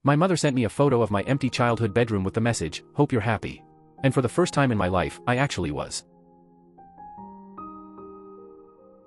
My mother sent me a photo of my empty childhood bedroom with the message, "Hope you're happy." And for the first time in my life, I actually was.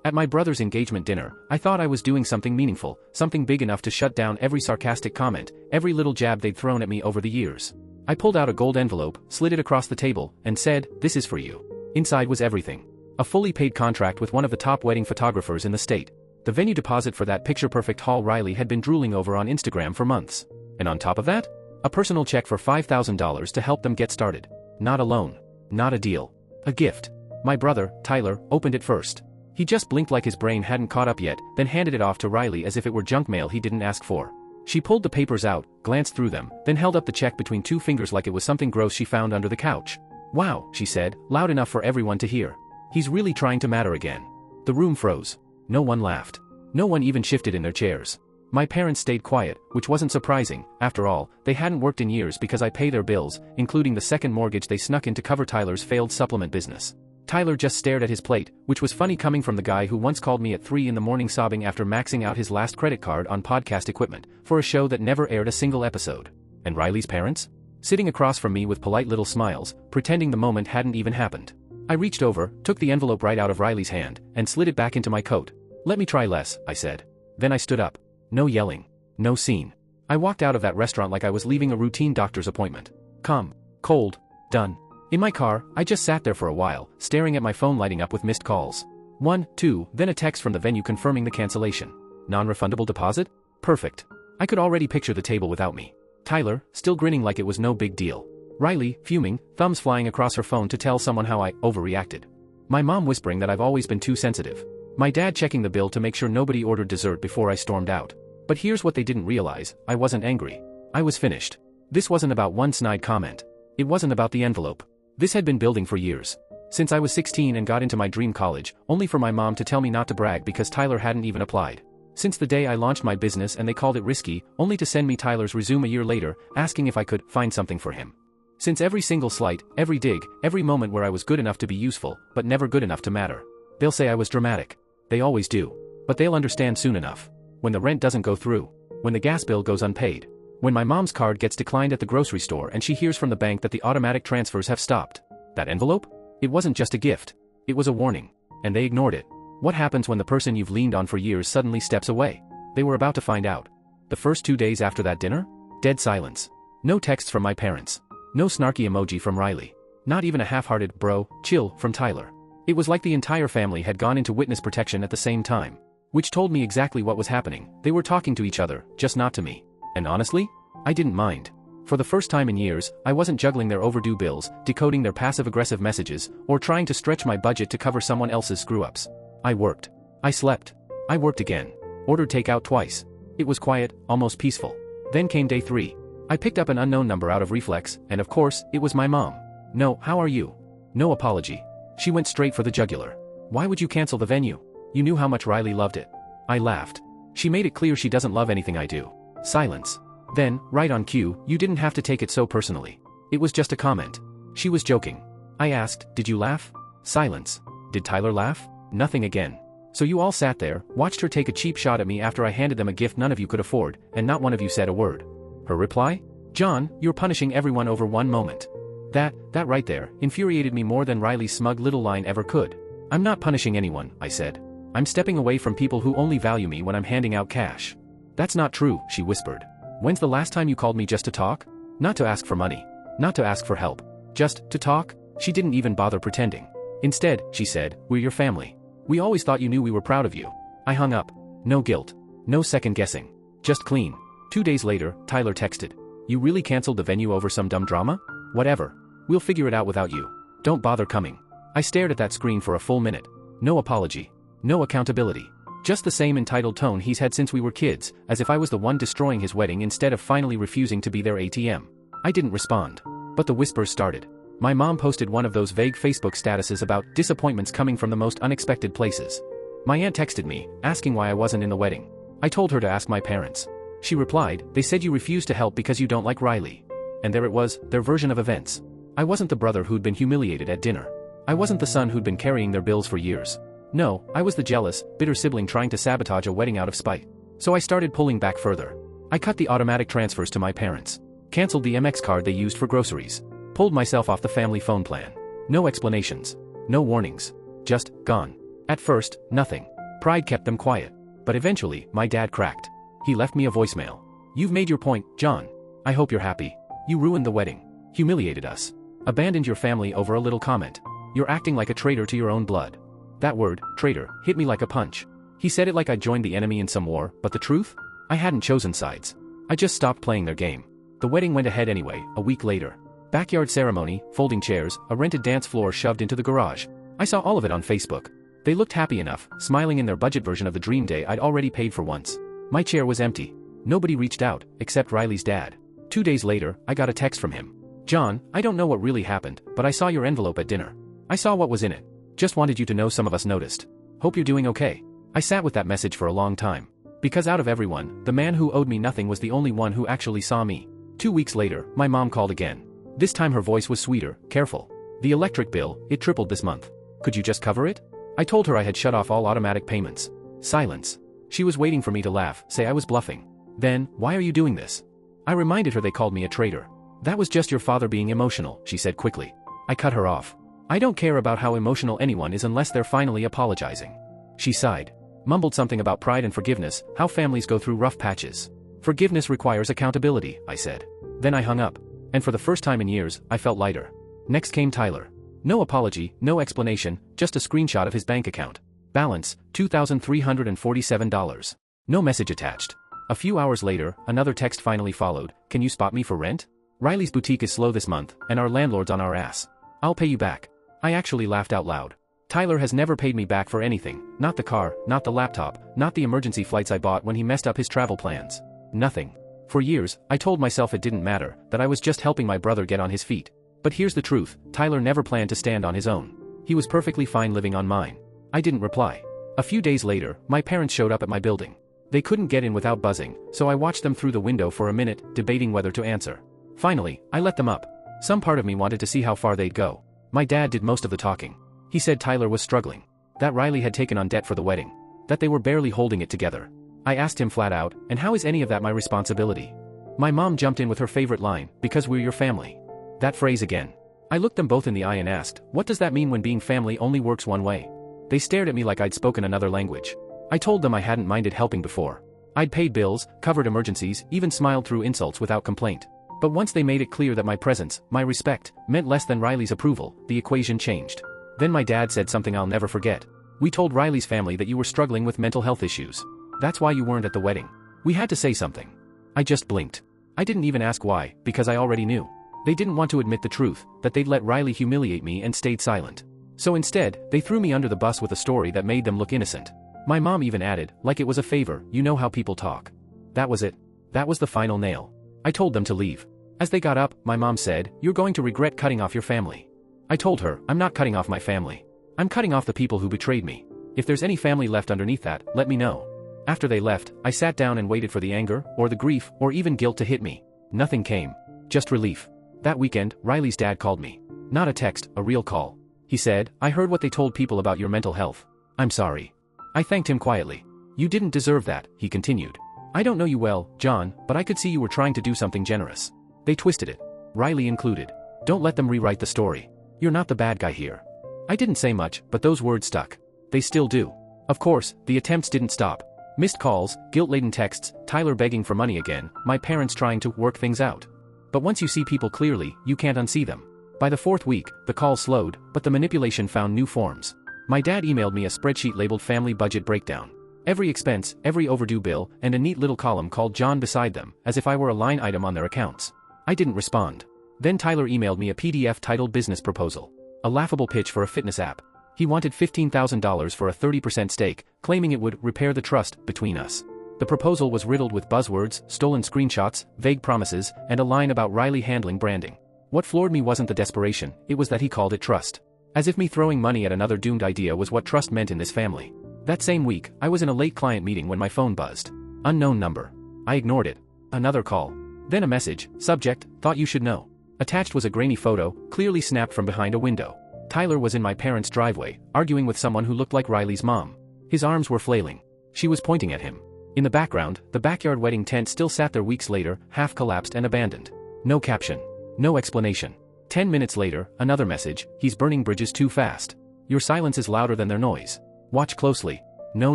At my brother's engagement dinner, I thought I was doing something meaningful, something big enough to shut down every sarcastic comment, every little jab they'd thrown at me over the years. I pulled out a gold envelope, slid it across the table, and said, "This is for you." Inside was everything. A fully paid contract with one of the top wedding photographers in the state. The venue deposit for that picture-perfect hall Riley had been drooling over on Instagram for months. And on top of that, a personal check for $5,000 to help them get started. Not a loan. Not a deal. A gift. My brother, Tyler, opened it first. He just blinked like his brain hadn't caught up yet, then handed it off to Riley as if it were junk mail he didn't ask for. She pulled the papers out, glanced through them, then held up the check between two fingers like it was something gross she found under the couch. "Wow," she said, loud enough for everyone to hear. "He's really trying to matter again." The room froze. No one laughed. No one even shifted in their chairs. My parents stayed quiet, which wasn't surprising. After all, they hadn't worked in years because I pay their bills, including the second mortgage they snuck in to cover Tyler's failed supplement business. Tyler just stared at his plate, which was funny coming from the guy who once called me at 3 in the morning sobbing after maxing out his last credit card on podcast equipment, for a show that never aired a single episode. And Riley's parents? Sitting across from me with polite little smiles, pretending the moment hadn't even happened. I reached over, took the envelope right out of Riley's hand, and slid it back into my coat. "Let me try less," I said. Then I stood up. No yelling. No scene. I walked out of that restaurant like I was leaving a routine doctor's appointment. Calm. Cold. Done. In my car, I just sat there for a while, staring at my phone lighting up with missed calls. 1, 2, then a text from the venue confirming the cancellation. Non-refundable deposit? Perfect. I could already picture the table without me. Tyler, still grinning like it was no big deal. Riley, fuming, thumbs flying across her phone to tell someone how I overreacted. My mom whispering that I've always been too sensitive. My dad checking the bill to make sure nobody ordered dessert before I stormed out. But here's what they didn't realize, I wasn't angry. I was finished. This wasn't about one snide comment. It wasn't about the envelope. This had been building for years. Since I was 16 and got into my dream college, only for my mom to tell me not to brag because Tyler hadn't even applied. Since the day I launched my business and they called it risky, only to send me Tyler's resume a year later, asking if I could find something for him. Since every single slight, every dig, every moment where I was good enough to be useful, but never good enough to matter. They'll say I was dramatic. They always do. But they'll understand soon enough. When the rent doesn't go through. When the gas bill goes unpaid. When my mom's card gets declined at the grocery store and she hears from the bank that the automatic transfers have stopped. That envelope? It wasn't just a gift. It was a warning. And they ignored it. What happens when the person you've leaned on for years suddenly steps away? They were about to find out. The first 2 days after that dinner? Dead silence. No texts from my parents. No snarky emoji from Riley. Not even a half-hearted, "bro, chill," from Tyler. It was like the entire family had gone into witness protection at the same time. Which told me exactly what was happening. They were talking to each other, just not to me. And honestly, I didn't mind. For the first time in years, I wasn't juggling their overdue bills, decoding their passive-aggressive messages, or trying to stretch my budget to cover someone else's screw-ups. I worked. I slept. I worked again. Ordered takeout twice. It was quiet, almost peaceful. Then came day 3. I picked up an unknown number out of reflex, and of course, it was my mom. "No, how are you?" No apology. She went straight for the jugular. "Why would you cancel the venue? You knew how much Riley loved it." I laughed. She made it clear she doesn't love anything I do. Silence. Then, right on cue, "You didn't have to take it so personally. It was just a comment." She was joking. I asked, "Did you laugh?" Silence. "Did Tyler laugh?" Nothing again. "So you all sat there, watched her take a cheap shot at me after I handed them a gift none of you could afford, and not one of you said a word." Her reply? "John, you're punishing everyone over one moment." That right there, infuriated me more than Riley's smug little line ever could. "I'm not punishing anyone," I said. "I'm stepping away from people who only value me when I'm handing out cash." "That's not true," she whispered. "When's the last time you called me just to talk? Not to ask for money. Not to ask for help. Just to talk?" She didn't even bother pretending. "Instead," she said, "we're your family. We always thought you knew we were proud of you." I hung up. No guilt. No second guessing. Just clean. 2 days later, Tyler texted. "You really canceled the venue over some dumb drama? Whatever. We'll figure it out without you. Don't bother coming." I stared at that screen for a full minute. No apology. No accountability. Just the same entitled tone he's had since we were kids, as if I was the one destroying his wedding instead of finally refusing to be their ATM. I didn't respond. But the whispers started. My mom posted one of those vague Facebook statuses about disappointments coming from the most unexpected places. My aunt texted me, asking why I wasn't in the wedding. I told her to ask my parents. She replied, "They said you refused to help because you don't like Riley." And there it was, their version of events. I wasn't the brother who'd been humiliated at dinner. I wasn't the son who'd been carrying their bills for years. No, I was the jealous, bitter sibling trying to sabotage a wedding out of spite. So I started pulling back further. I cut the automatic transfers to my parents. Canceled the MX card they used for groceries. Pulled myself off the family phone plan. No explanations. No warnings. Just, gone. At first, nothing. Pride kept them quiet. But eventually, my dad cracked. He left me a voicemail. "You've made your point, John. I hope you're happy. You ruined the wedding. Humiliated us. Abandoned your family over a little comment. You're acting like a traitor to your own blood." That word, traitor, hit me like a punch. He said it like I'd joined the enemy in some war, but the truth? I hadn't chosen sides. I just stopped playing their game. The wedding went ahead anyway, a week later. Backyard ceremony, folding chairs, a rented dance floor shoved into the garage. I saw all of it on Facebook. They looked happy enough, smiling in their budget version of the dream day I'd already paid for once. My chair was empty. Nobody reached out, except Riley's dad. 2 days later, I got a text from him. "John, I don't know what really happened, but I saw your envelope at dinner. I saw what was in it. Just wanted you to know some of us noticed. Hope you're doing okay." I sat with that message for a long time. Because out of everyone, the man who owed me nothing was the only one who actually saw me. 2 weeks later, my mom called again. This time her voice was sweeter, careful. "The electric bill, it tripled this month. Could you just cover it?" I told her I had shut off all automatic payments. Silence. She was waiting for me to laugh, say I was bluffing. Then, "Why are you doing this?" I reminded her they called me a traitor. "That was just your father being emotional," she said quickly. I cut her off. "I don't care about how emotional anyone is unless they're finally apologizing." She sighed. Mumbled something about pride and forgiveness, how families go through rough patches. "Forgiveness requires accountability," I said. Then I hung up. And for the first time in years, I felt lighter. Next came Tyler. No apology, no explanation, just a screenshot of his bank account. Balance, $2,347. No message attached. A few hours later, another text finally followed. "Can you spot me for rent? Riley's boutique is slow this month, and our landlord's on our ass. I'll pay you back." I actually laughed out loud. Tyler has never paid me back for anything, not the car, not the laptop, not the emergency flights I bought when he messed up his travel plans. Nothing. For years, I told myself it didn't matter, that I was just helping my brother get on his feet. But here's the truth, Tyler never planned to stand on his own. He was perfectly fine living on mine. I didn't reply. A few days later, my parents showed up at my building. They couldn't get in without buzzing, so I watched them through the window for a minute, debating whether to answer. Finally, I let them up. Some part of me wanted to see how far they'd go. My dad did most of the talking. He said Tyler was struggling. That Riley had taken on debt for the wedding. That they were barely holding it together. I asked him flat out, "And how is any of that my responsibility?" My mom jumped in with her favorite line, "Because we're your family." That phrase again. I looked them both in the eye and asked, "What does that mean when being family only works one way?" They stared at me like I'd spoken another language. I told them I hadn't minded helping before. I'd paid bills, covered emergencies, even smiled through insults without complaint. But once they made it clear that my presence, my respect, meant less than Riley's approval, the equation changed. Then my dad said something I'll never forget. "We told Riley's family that you were struggling with mental health issues. That's why you weren't at the wedding." We had to say something. I just blinked. I didn't even ask why, because I already knew. They didn't want to admit the truth, that they'd let Riley humiliate me and stayed silent. So instead, they threw me under the bus with a story that made them look innocent. My mom even added, like it was a favor, "You know how people talk." That was it. That was the final nail. I told them to leave. As they got up, my mom said, "You're going to regret cutting off your family." I told her, "I'm not cutting off my family. I'm cutting off the people who betrayed me. If there's any family left underneath that, let me know." After they left, I sat down and waited for the anger, or the grief, or even guilt to hit me. Nothing came. Just relief. That weekend, Riley's dad called me. Not a text, a real call. He said, "I heard what they told people about your mental health. I'm sorry." I thanked him quietly. "You didn't deserve that," he continued. "I don't know you well, John, but I could see you were trying to do something generous." They twisted it. Riley included. "Don't let them rewrite the story. You're not the bad guy here." I didn't say much, but those words stuck. They still do. Of course, the attempts didn't stop. Missed calls, guilt-laden texts, Tyler begging for money again, my parents trying to work things out. But once you see people clearly, you can't unsee them. By the 4th week, the calls slowed, but the manipulation found new forms. My dad emailed me a spreadsheet labeled Family Budget Breakdown. Every expense, every overdue bill, and a neat little column called John beside them, as if I were a line item on their accounts. I didn't respond. Then Tyler emailed me a PDF titled Business Proposal. A laughable pitch for a fitness app. He wanted $15,000 for a 30% stake, claiming it would repair the trust between us. The proposal was riddled with buzzwords, stolen screenshots, vague promises, and a line about Riley handling branding. What floored me wasn't the desperation, it was that he called it trust. As if me throwing money at another doomed idea was what trust meant in this family. That same week, I was in a late client meeting when my phone buzzed. Unknown number. I ignored it. Another call. Then a message, subject, "Thought you should know." Attached was a grainy photo, clearly snapped from behind a window. Tyler was in my parents' driveway, arguing with someone who looked like Riley's mom. His arms were flailing. She was pointing at him. In the background, the backyard wedding tent still sat there weeks later, half collapsed and abandoned. No caption. No explanation. 10 minutes later, another message, he's burning bridges too fast. Your silence is louder than their noise. Watch closely. No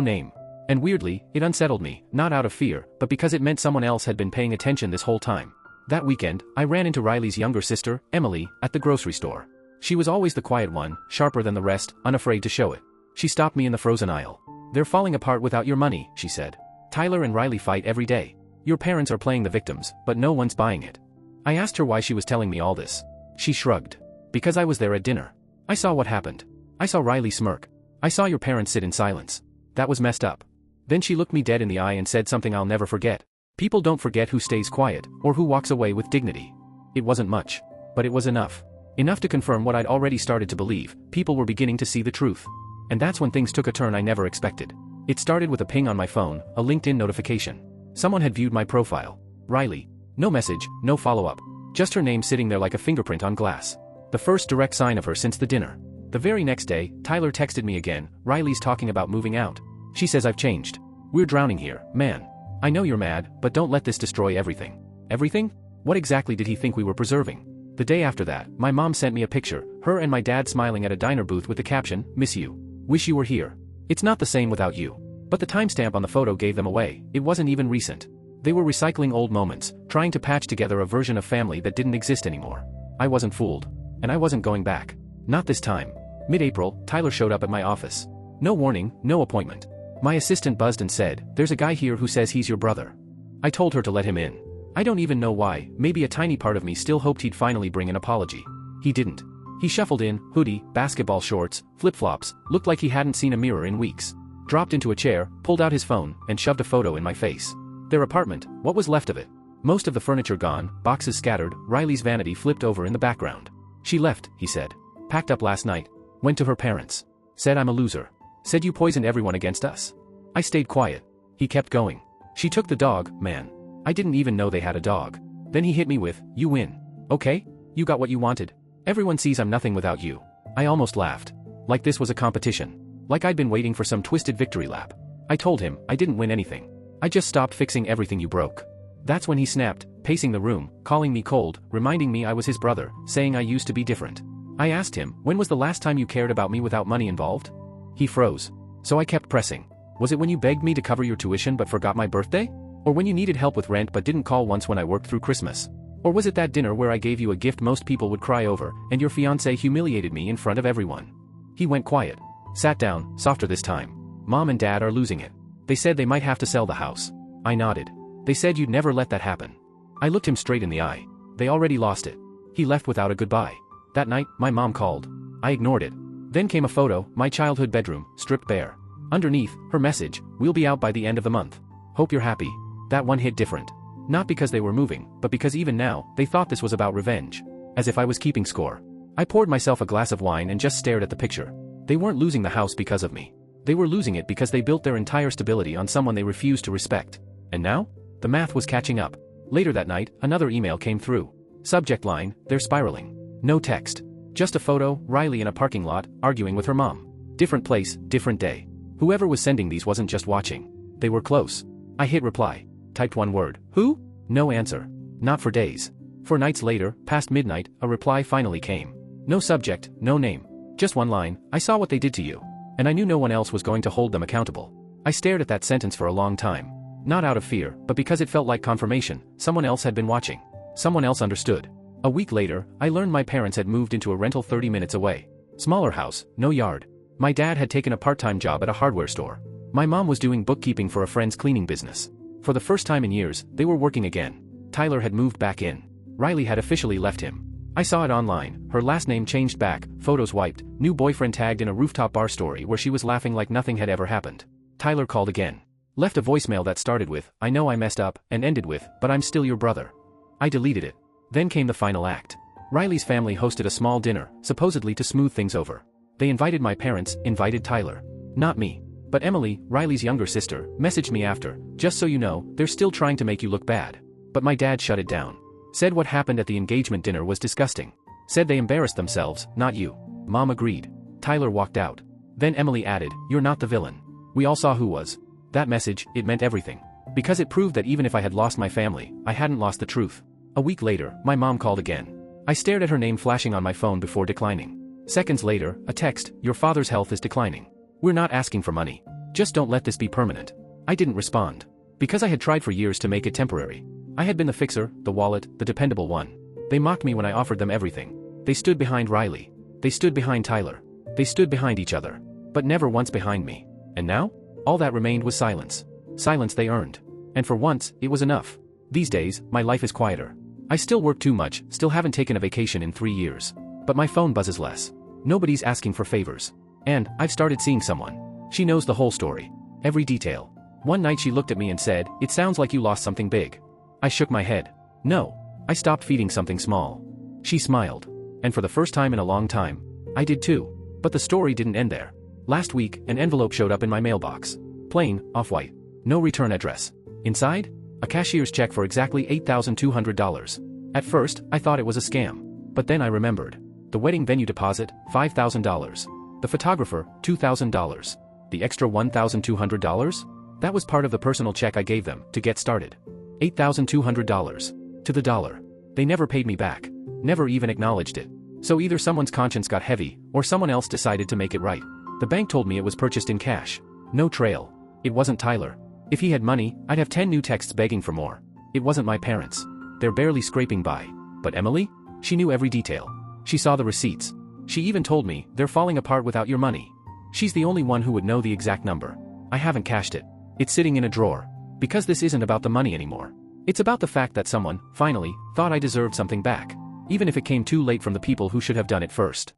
name. And weirdly, it unsettled me, not out of fear, but because it meant someone else had been paying attention this whole time. That weekend, I ran into Riley's younger sister, Emily, at the grocery store. She was always the quiet one, sharper than the rest, unafraid to show it. She stopped me in the frozen aisle. They're falling apart without your money, she said. Tyler and Riley fight every day. Your parents are playing the victims, but no one's buying it. I asked her why she was telling me all this. She shrugged. Because I was there at dinner. I saw what happened. I saw Riley smirk. I saw your parents sit in silence. That was messed up. Then she looked me dead in the eye and said something I'll never forget. People don't forget who stays quiet, or who walks away with dignity. It wasn't much. But it was enough. Enough to confirm what I'd already started to believe, people were beginning to see the truth. And that's when things took a turn I never expected. It started with a ping on my phone, a LinkedIn notification. Someone had viewed my profile. Riley. No message, no follow-up. Just her name sitting there like a fingerprint on glass. The first direct sign of her since the dinner. The very next day, Tyler texted me again, Riley's talking about moving out. She says I've changed. We're drowning here, man. I know you're mad, but don't let this destroy everything. Everything? What exactly did he think we were preserving? The day after that, my mom sent me a picture, her and my dad smiling at a diner booth with the caption, miss you. Wish you were here. It's not the same without you. But the timestamp on the photo gave them away, it wasn't even recent. They were recycling old moments, trying to patch together a version of family that didn't exist anymore. I wasn't fooled. And I wasn't going back. Not this time. Mid-April, Tyler showed up at my office. No warning, no appointment. My assistant buzzed and said, there's a guy here who says he's your brother. I told her to let him in. I don't even know why, maybe a tiny part of me still hoped he'd finally bring an apology. He didn't. He shuffled in, hoodie, basketball shorts, flip-flops, looked like he hadn't seen a mirror in weeks. Dropped into a chair, pulled out his phone, and shoved a photo in my face. Their apartment, what was left of it? Most of the furniture gone, boxes scattered, Riley's vanity flipped over in the background. She left, he said. Packed up last night. Went to her parents. Said I'm a loser. Said you poisoned everyone against us. I stayed quiet. He kept going. She took the dog, man. I didn't even know they had a dog. Then he hit me with, you win. Okay? You got what you wanted. Everyone sees I'm nothing without you. I almost laughed. Like this was a competition. Like I'd been waiting for some twisted victory lap. I told him, I didn't win anything. I just stopped fixing everything you broke. That's when he snapped, pacing the room, calling me cold, reminding me I was his brother, saying I used to be different. I asked him, when was the last time you cared about me without money involved? He froze. So I kept pressing. Was it when you begged me to cover your tuition but forgot my birthday? Or when you needed help with rent but didn't call once when I worked through Christmas? Or was it that dinner where I gave you a gift most people would cry over, and your fiancé humiliated me in front of everyone? He went quiet. Sat down, softer this time. Mom and Dad are losing it. They said they might have to sell the house. I nodded. They said you'd never let that happen. I looked him straight in the eye. They already lost it. He left without a goodbye. That night, my mom called. I ignored it. Then came a photo, my childhood bedroom, stripped bare. Underneath, her message, we'll be out by the end of the month. Hope you're happy. That one hit different. Not because they were moving, but because even now, they thought this was about revenge. As if I was keeping score. I poured myself a glass of wine and just stared at the picture. They weren't losing the house because of me. They were losing it because they built their entire stability on someone they refused to respect. And now? The math was catching up. Later that night, another email came through. Subject line, they're spiraling. No text. Just a photo, Riley in a parking lot, arguing with her mom. Different place, different day. Whoever was sending these wasn't just watching. They were close. I hit reply. Typed one word. Who? No answer. Not for days. 4 nights later, past midnight, a reply finally came. No subject, no name. Just one line, I saw what they did to you. And I knew no one else was going to hold them accountable. I stared at that sentence for a long time. Not out of fear, but because it felt like confirmation, someone else had been watching. Someone else understood. A week later, I learned my parents had moved into a rental 30 minutes away. Smaller house, no yard. My dad had taken a part-time job at a hardware store. My mom was doing bookkeeping for a friend's cleaning business. For the first time in years, they were working again. Tyler had moved back in. Riley had officially left him. I saw it online, her last name changed back, photos wiped, new boyfriend tagged in a rooftop bar story where she was laughing like nothing had ever happened. Tyler called again. Left a voicemail that started with, I know I messed up, and ended with, but I'm still your brother. I deleted it. Then came the final act. Riley's family hosted a small dinner, supposedly to smooth things over. They invited my parents, invited Tyler. Not me. But Emily, Riley's younger sister, messaged me after, just so you know, they're still trying to make you look bad. But my dad shut it down. Said what happened at the engagement dinner was disgusting. Said they embarrassed themselves, not you. Mom agreed. Tyler walked out. Then Emily added, you're not the villain. We all saw who was. That message, it meant everything. Because it proved that even if I had lost my family, I hadn't lost the truth. A week later, my mom called again. I stared at her name flashing on my phone before declining. Seconds later, a text, "Your father's health is declining. We're not asking for money. Just don't let this be permanent." I didn't respond. Because I had tried for years to make it temporary. I had been the fixer, the wallet, the dependable one. They mocked me when I offered them everything. They stood behind Riley. They stood behind Tyler. They stood behind each other. But never once behind me. And now? All that remained was silence. Silence they earned. And for once, it was enough. These days, my life is quieter. I still work too much, still haven't taken a vacation in 3 years. But my phone buzzes less. Nobody's asking for favors. And, I've started seeing someone. She knows the whole story. Every detail. One night she looked at me and said, "It sounds like you lost something big." I shook my head. No. I stopped feeding something small. She smiled. And for the first time in a long time, I did too. But the story didn't end there. Last week, an envelope showed up in my mailbox. Plain, off-white. No return address. Inside? A cashier's check for exactly $8,200. At first, I thought it was a scam. But then I remembered. The wedding venue deposit, $5,000. The photographer, $2,000. The extra $1,200? That was part of the personal check I gave them to get started. $8,200. To the dollar. They never paid me back. Never even acknowledged it. So either someone's conscience got heavy, or someone else decided to make it right. The bank told me it was purchased in cash. No trail. It wasn't Tyler. If he had money, I'd have 10 new texts begging for more. It wasn't my parents. They're barely scraping by. But Emily? She knew every detail. She saw the receipts. She even told me, "They're falling apart without your money." She's the only one who would know the exact number. I haven't cashed it. It's sitting in a drawer. Because this isn't about the money anymore. It's about the fact that someone, finally, thought I deserved something back. Even if it came too late from the people who should have done it first.